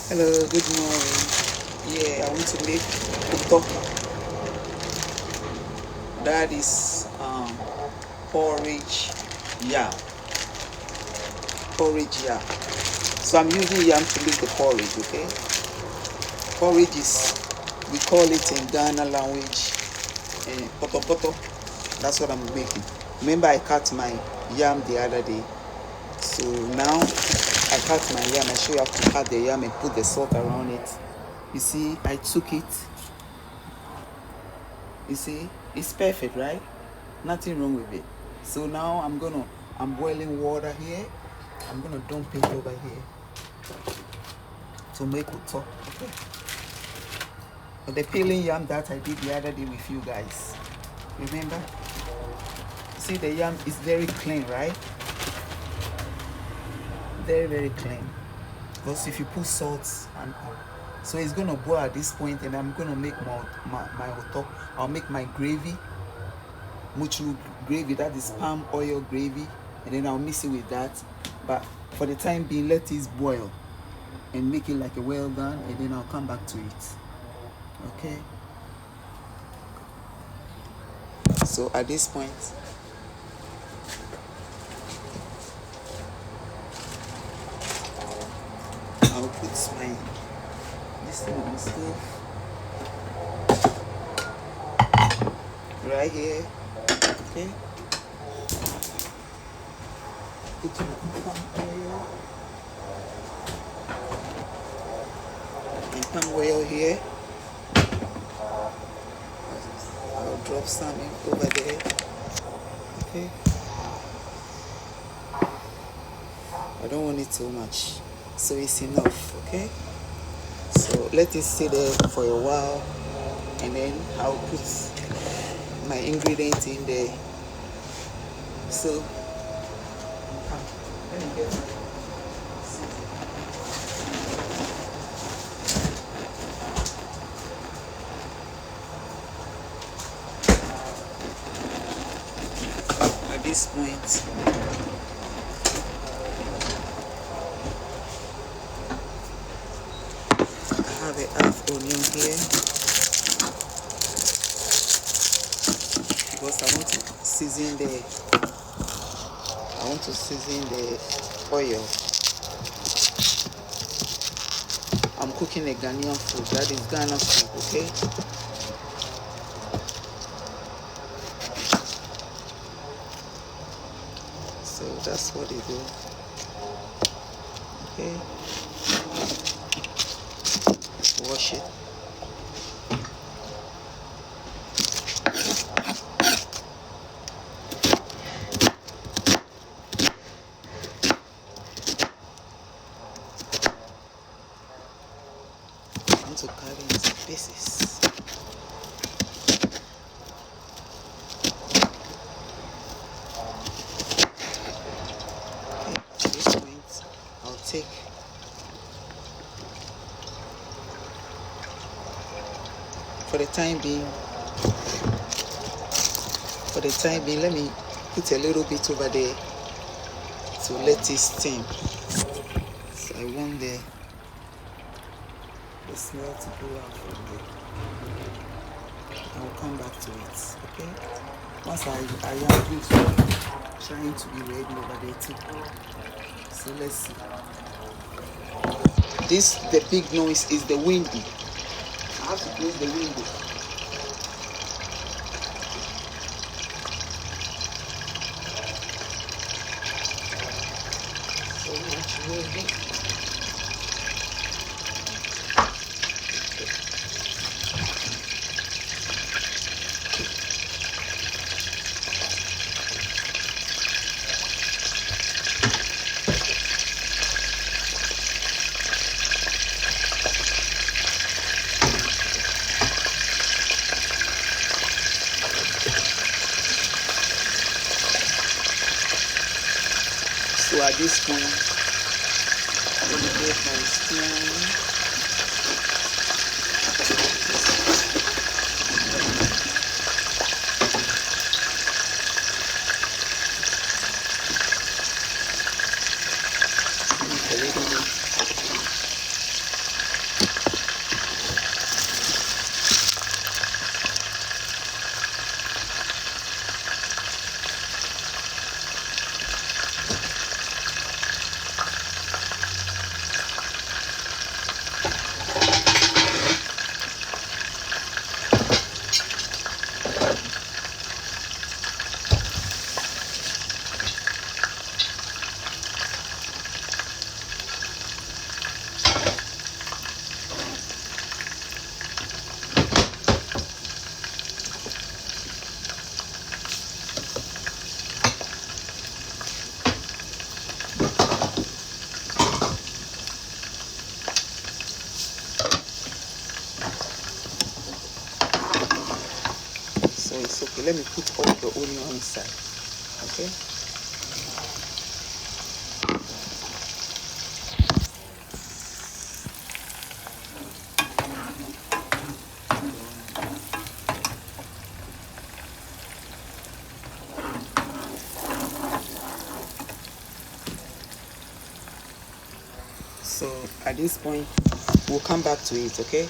Hello, good morning. Yeah, I want to make uto. That is porridge yam. Porridge yam. So I'm using yam to make the porridge, okay? Porridge is, we call it in Ghana language, poto poto. That's what I'm making. Remember I cut my yam the other day. So now I cut my yam. I show you how to cut the yam and put the salt around it. You see, I took it. You see, it's perfect, right? Nothing wrong with it. So now I'm boiling water here. I'm gonna dump it over here to make uto. Okay. But the peeling yam that I did the other day with you guys, remember? See, the yam is very clean, right? Very, very clean. Because if you put salt and so it's gonna boil at this point, and I'm gonna make my uto. I'll make my gravy, muchu gravy, that is palm oil gravy, and then I'll mix it with that. But for the time being, let it boil and make it like a well done, and then I'll come back to it. Okay. So at this point, I'll put this thing on the stove right here. Okay. Put my palm oil and palm oil here. I'll drop some over there. Okay. I don't want it too much, so it's enough. Okay. So let it sit there for a while, and then I'll put my ingredients in there. So let me get at this point. I have a half onion here because I want to season the oil. I'm cooking a Ghanaian food, that is Ghana food, okay? So that's what they do. Okay. Wash it. I want to cut it into pieces. Okay, at this point, I'll take for the time being, let me put a little bit over there to let it steam. So I want the smell to go out from there. I'll come back to it, okay? Once I am good, trying to be ready over there too. So let's see. The big noise is the windy. I have to close the window. So much windy. So at this point, I'm going to get my spoon. A little bit it's okay. Let me put all the onion inside. Okay. So at this point, we'll come back to it. Okay.